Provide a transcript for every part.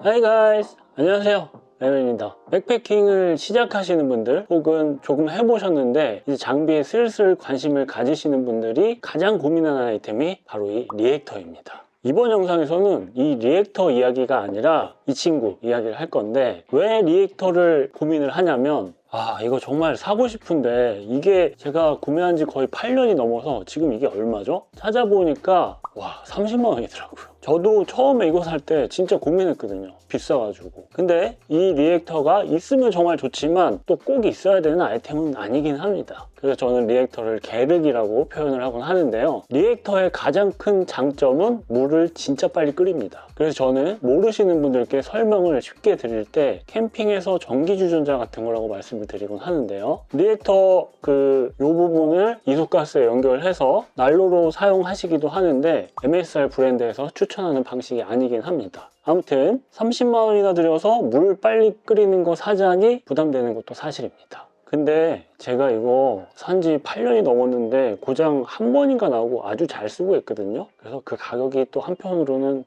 Hi guys! 안녕하세요. 레몬입니다. 백패킹을 시작하시는 분들 혹은 조금 해보셨는데 이제 장비에 슬슬 관심을 가지시는 분들이 가장 고민하는 아이템이 바로 이 리액터입니다. 이번 영상에서는 이 리액터 이야기가 아니라 이 친구 이야기를 할 건데, 왜 리액터를 고민을 하냐면 이거 정말 사고 싶은데 이게 제가 구매한 지 거의 8년이 넘어서 지금 이게 얼마죠? 찾아보니까 30만 원이더라고요. 저도 처음에 이거 살 때 진짜 고민했거든요. 비싸가지고. 근데 이 리액터가 있으면 정말 좋지만 또 꼭 있어야 되는 아이템은 아니긴 합니다. 그래서 저는 리액터를 계륵이라고 표현을 하곤 하는데요. 리액터의 가장 큰 장점은 물을 진짜 빨리 끓입니다. 그래서 저는 모르시는 분들께 설명을 쉽게 드릴 때 캠핑에서 전기주전자 같은 거라고 말씀을 드리곤 하는데요. 리액터 요 부분을 이소가스에 연결해서 난로로 사용하시기도 하는데 MSR 브랜드에서 추천하는 방식이 아니긴 합니다. 아무튼 30만 원이나 들여서 물 빨리 끓이는 거 사자니 부담되는 것도 사실입니다. 근데 제가 이거 산지 8년이 넘었는데 고장 한 번인가 나오고 아주 잘 쓰고 있거든요. 그래서 그 가격이 또 한편으로는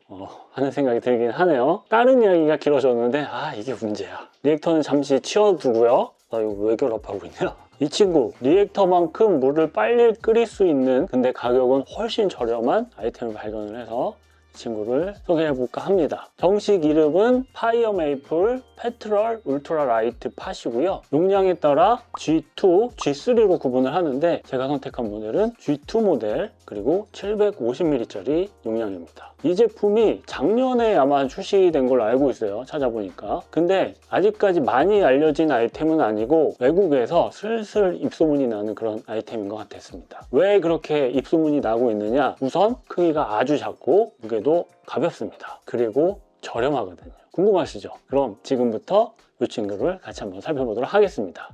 하는 생각이 들긴 하네요. 다른 이야기가 길어졌는데 이게 문제야. 리액터는 잠시 치워두고요. 나 이거 왜 결합하고 있냐? 이 친구 리액터만큼 물을 빨리 끓일 수 있는, 근데 가격은 훨씬 저렴한 아이템을 발견을 해서 이 친구를 소개해볼까 합니다. 정식 이름은 파이어 메이플 페트럴 울트라 라이트 팟이고요. 용량에 따라 G2, G3로 구분을 하는데 제가 선택한 모델은 G2 모델, 그리고 750ml짜리 용량입니다. 이 제품이 작년에 아마 출시된 걸로 알고 있어요. 찾아보니까. 근데 아직까지 많이 알려진 아이템은 아니고 외국에서 슬슬 입소문이 나는 그런 아이템인 것 같았습니다. 왜 그렇게 입소문이 나고 있느냐? 우선 크기가 아주 작고 무게도 가볍습니다. 그리고 저렴하거든요. 궁금하시죠? 그럼 지금부터 이 친구를 같이 한번 살펴보도록 하겠습니다.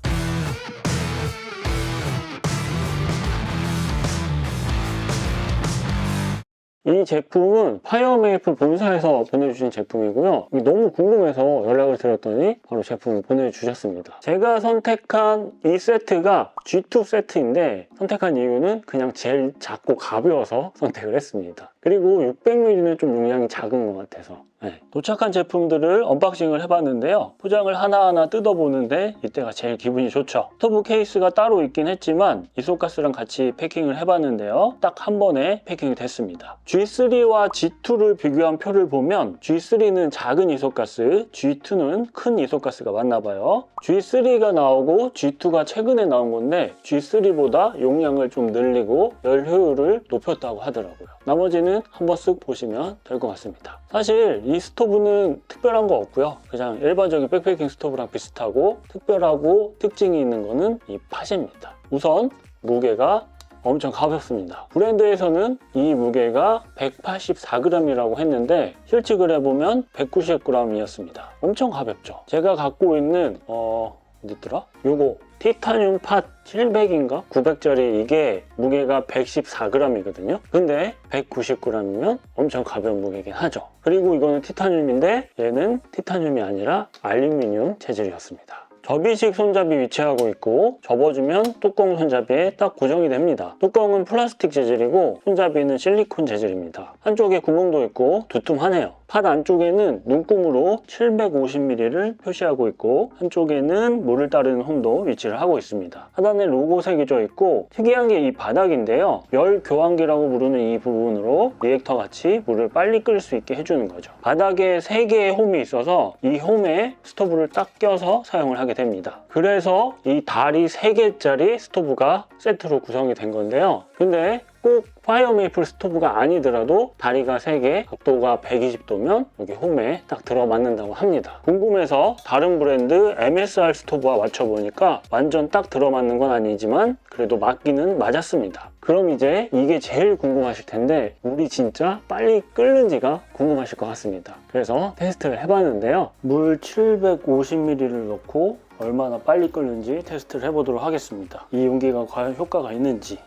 이 제품은 파이어메이플 본사에서 보내주신 제품이고요. 너무 궁금해서 연락을 드렸더니 바로 제품을 보내주셨습니다. 제가 선택한 이 세트가 G2 세트인데 선택한 이유는 그냥 제일 작고 가벼워서 선택을 했습니다. 그리고 600ml는 좀 용량이 작은 것 같아서. 도착한 제품들을 언박싱을 해봤는데요. 포장을 하나하나 뜯어보는데 이때가 제일 기분이 좋죠. 스토브 케이스가 따로 있긴 했지만 이소가스랑 같이 패킹을 해봤는데요. 딱 한 번에 패킹이 됐습니다. G3와 G2를 비교한 표를 보면 G3는 작은 이소가스, G2는 큰 이소가스가 맞나봐요. G3가 나오고 G2가 최근에 나온 건데 G3보다 용량을 좀 늘리고 열 효율을 높였다고 하더라고요. 나머지는 한번 쓱 보시면 될 것 같습니다. 사실 이 스토브는 특별한 거 없고요. 그냥 일반적인 백패킹 스토브랑 비슷하고 특별하고 특징이 있는 거는 이 팟입니다. 우선 무게가 엄청 가볍습니다. 브랜드에서는 이 무게가 184g이라고 했는데 실측을 해보면 190g이었습니다. 엄청 가볍죠. 제가 갖고 있는 어디더라? 요거 티타늄 팟 700인가? 900짜리 이게 무게가 114g이거든요. 근데 190g이면 엄청 가벼운 무게긴 하죠. 그리고 이거는 티타늄인데 얘는 티타늄이 아니라 알루미늄 재질이었습니다. 접이식 손잡이 위치하고 있고 접어주면 뚜껑 손잡이에 딱 고정이 됩니다. 뚜껑은 플라스틱 재질이고 손잡이는 실리콘 재질입니다. 한쪽에 구멍도 있고 두툼하네요. 팟 안쪽에는 눈금으로 750ml를 표시하고 있고 한쪽에는 물을 따르는 홈도 위치를 하고 있습니다. 하단에 로고 새겨져 있고 특이한 게 이 바닥인데요. 열 교환기라고 부르는 이 부분으로 리액터 같이 물을 빨리 끓일 수 있게 해주는 거죠. 바닥에 3개의 홈이 있어서 이 홈에 스토브를 딱 껴서 사용을 하게 됩니다. 그래서 이 다리 3개짜리 스토브가 세트로 구성이 된 건데요. 근데 꼭 파이어메이플 스토브가 아니더라도 다리가 3개, 각도가 120도면 여기 홈에 딱 들어맞는다고 합니다. 궁금해서 다른 브랜드 MSR 스토브와 맞춰보니까 완전 딱 들어맞는 건 아니지만 그래도 맞기는 맞았습니다. 그럼 이제 이게 제일 궁금하실 텐데 물이 진짜 빨리 끓는지가 궁금하실 것 같습니다. 그래서 테스트를 해봤는데요. 물 750ml를 넣고 얼마나 빨리 끓는지 테스트를 해보도록 하겠습니다. 이 용기가 과연 효과가 있는지.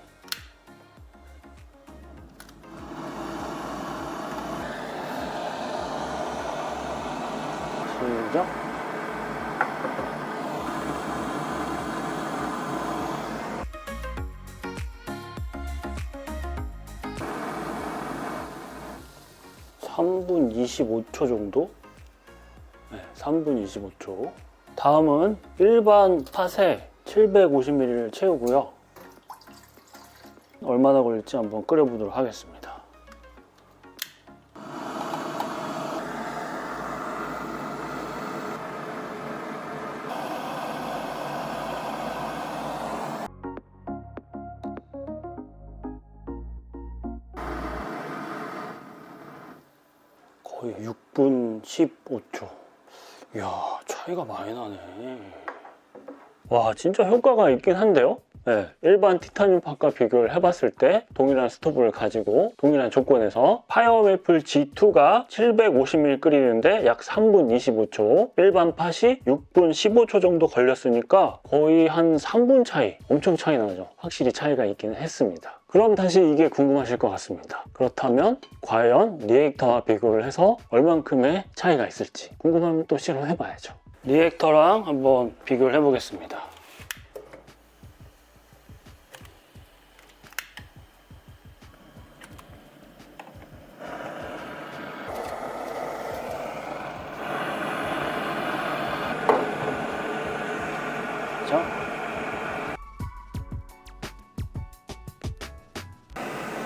시작. (3분 25초) 정도? 3분 25초. 다음은 일반 팥에 750ml를 채우고요. 얼마나 걸릴지 한번 끓여보도록 하겠습니다. 거의 6분 15초. 이야, 차이가 많이 나네. 와, 진짜 효과가 있긴 한데요? 네, 일반 티타늄 팥과 비교를 해봤을 때 동일한 스토브를 가지고 동일한 조건에서 파이어메이플 G2가 750ml 끓이는데 약 3분 25초, 일반 팥이 6분 15초 정도 걸렸으니까 거의 한 3분 차이, 엄청 차이 나죠. 확실히 차이가 있기는 했습니다. 그럼 다시 이게 궁금하실 것 같습니다. 그렇다면 과연 리액터와 비교를 해서 얼만큼의 차이가 있을지 궁금하면 또 실험해봐야죠. 리액터랑 한번 비교를 해보겠습니다. 자,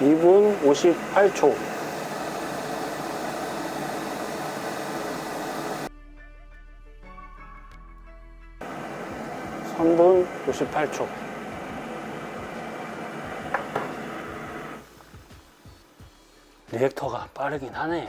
2분 58초. 3분 58초. 리액터가 빠르긴 하네.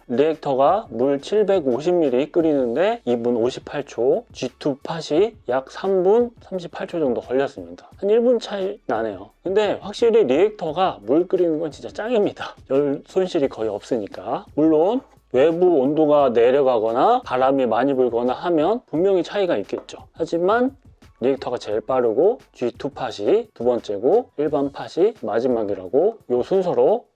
리액터가 물 750ml 끓이는데 2분 58초, G2 팥이 약 3분 38초 정도 걸렸습니다. 한 1분 차이 나네요. 근데 확실히 리액터가 물 끓이는 건 진짜 짱입니다. 열 손실이 거의 없으니까. 물론 외부 온도가 내려가거나 바람이 많이 불거나 하면 분명히 차이가 있겠죠. 하지만 리액터가 제일 빠르고 G2 팥이 두 번째고 일반 팥이 마지막이라고 이 순서로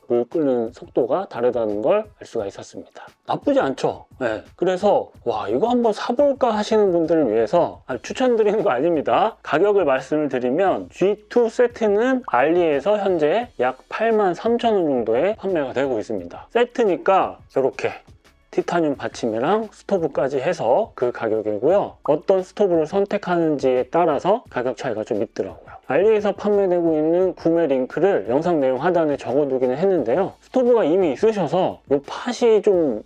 물 끓는 속도가 다르다는 걸 알 수가 있었습니다. 나쁘지 않죠? 그래서 와, 이거 한번 사볼까 하시는 분들을 위해서 추천드리는 거 아닙니다. 가격을 말씀을 드리면 G2 세트는 알리에서 현재 약 83,000원 정도에 판매가 되고 있습니다. 세트니까 이렇게 티타늄 받침이랑 스토브까지 해서 그 가격이고요. 어떤 스토브를 선택하는지에 따라서 가격 차이가 좀 있더라고요. 알리에서 판매되고 있는 구매 링크를 영상 내용 하단에 적어두기는 했는데요. 스토브가 이미 있으셔서 이 팥이 좀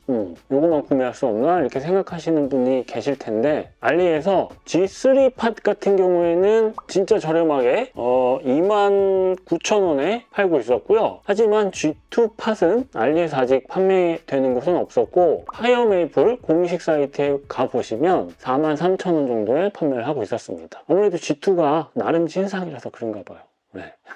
요거만 구매할 수 없나 이렇게 생각하시는 분이 계실 텐데, 알리에서 G3 팥 같은 경우에는 진짜 저렴하게 29,000원에 팔고 있었고요. 하지만 G2 팥은 알리에서 아직 판매되는 곳은 없었고 파이어메이플 공식 사이트에 가보시면 43,000원 정도에 판매를 하고 있었습니다. 아무래도 G2가 나름 신상이라서 그런가 봐요.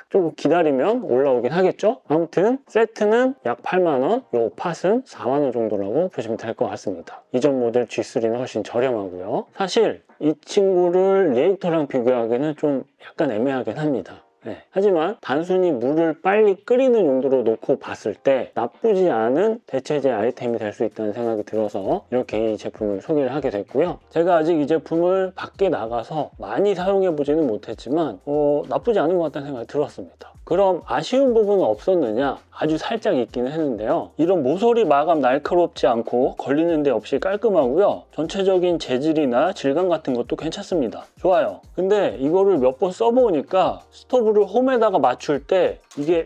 좀 기다리면 올라오긴 하겠죠? 아무튼 세트는 약 8만원, 요 팥은 4만원 정도라고 보시면 될 것 같습니다. 이전 모델 G3는 훨씬 저렴하고요. 사실 이 친구를 리액터랑 비교하기는 좀 약간 애매하긴 합니다. 하지만 단순히 물을 빨리 끓이는 용도로 놓고 봤을 때 나쁘지 않은 대체제 아이템이 될 수 있다는 생각이 들어서 이렇게 이 제품을 소개를 하게 됐고요. 제가 아직 이 제품을 밖에 나가서 많이 사용해 보지는 못했지만 나쁘지 않은 것 같다는 생각이 들었습니다. 그럼 아쉬운 부분은 없었느냐? 아주 살짝 있기는 했는데요. 이런 모서리 마감 날카롭지 않고 걸리는 데 없이 깔끔하고요. 전체적인 재질이나 질감 같은 것도 괜찮습니다. 좋아요. 근데 이거를 몇 번 써보니까 스토브를 홈에다가 맞출 때 이게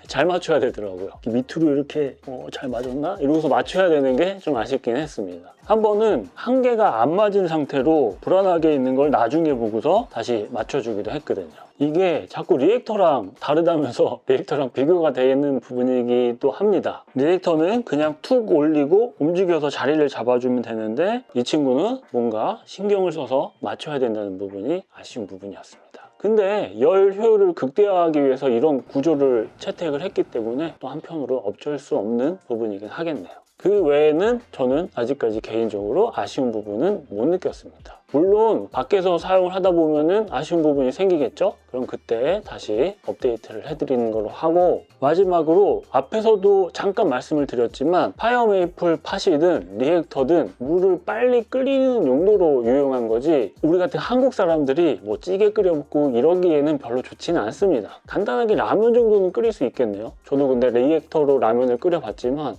잘 맞춰야 되더라고요. 밑으로 이렇게 잘 맞았나? 이러고서 맞춰야 되는 게 좀 아쉽긴 했습니다. 한 번은 한 개가 안 맞은 상태로 불안하게 있는 걸 나중에 보고서 다시 맞춰주기도 했거든요. 이게 자꾸 리액터랑 다르다면서 리액터랑 비교가 되는 부분이기도 합니다. 리액터는 그냥 툭 올리고 움직여서 자리를 잡아주면 되는데 이 친구는 뭔가 신경을 써서 맞춰야 된다는 부분이 아쉬운 부분이었습니다. 근데 열 효율을 극대화하기 위해서 이런 구조를 채택을 했기 때문에 또 한편으로 어쩔 수 없는 부분이긴 하겠네요. 그 외에는 저는 아직까지 개인적으로 아쉬운 부분은 못 느꼈습니다. 물론 밖에서 사용을 하다 보면은 아쉬운 부분이 생기겠죠? 그럼 그때 다시 업데이트를 해드리는 걸로 하고, 마지막으로 앞에서도 잠깐 말씀을 드렸지만 파이어메이플 팥이든 리액터든 물을 빨리 끓이는 용도로 유용한 거지 우리 같은 한국 사람들이 뭐 찌개 끓여 먹고 이러기에는 별로 좋지는 않습니다. 간단하게 라면 정도는 끓일 수 있겠네요. 저도 근데 리액터로 라면을 끓여 봤지만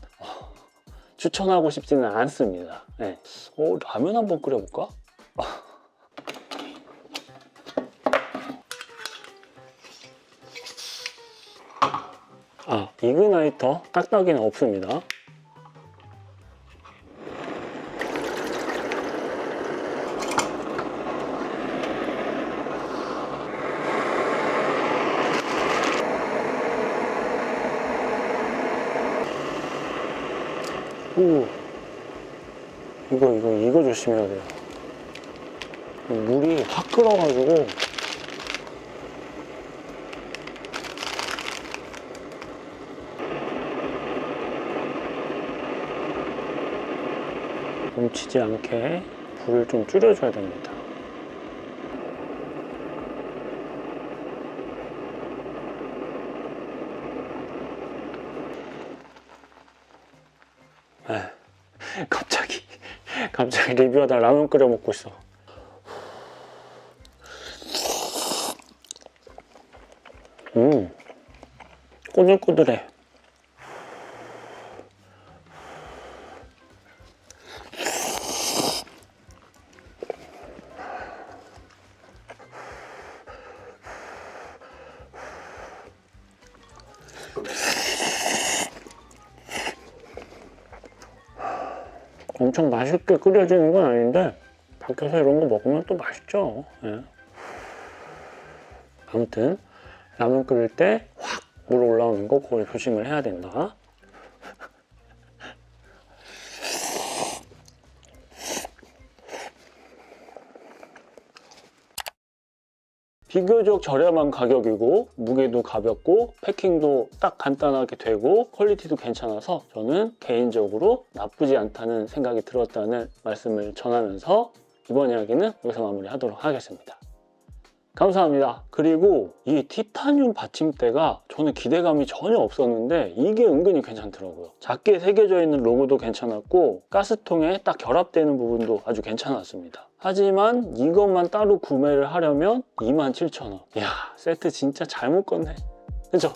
추천하고 싶지는 않습니다. 네. 라면 한번 끓여볼까? 이그나이터 딱딱이는 없습니다. 이거 조심해야 돼요. 물이 확 끓어가지고 넘치지 않게 불을 좀 줄여줘야 됩니다. 갑자기 리뷰하다 라면 끓여 먹고 있어. 꼬들꼬들해. 엄청 맛있게 끓여지는 건 아닌데 밖에서 이런 거 먹으면 또 맛있죠. 예. 아무튼 라면 끓일 때 확 물 올라오는 거 그걸 조심을 해야 된다. 비교적 저렴한 가격이고 무게도 가볍고 패킹도 딱 간단하게 되고 퀄리티도 괜찮아서 저는 개인적으로 나쁘지 않다는 생각이 들었다는 말씀을 전하면서 이번 이야기는 여기서 마무리하도록 하겠습니다. 감사합니다. 그리고 이 티타늄 받침대가 저는 기대감이 전혀 없었는데 이게 은근히 괜찮더라고요. 작게 새겨져 있는 로고도 괜찮았고 가스통에 딱 결합되는 부분도 아주 괜찮았습니다. 하지만 이것만 따로 구매를 하려면 27,000원. 이야, 세트 진짜 잘 묶었네. 그죠?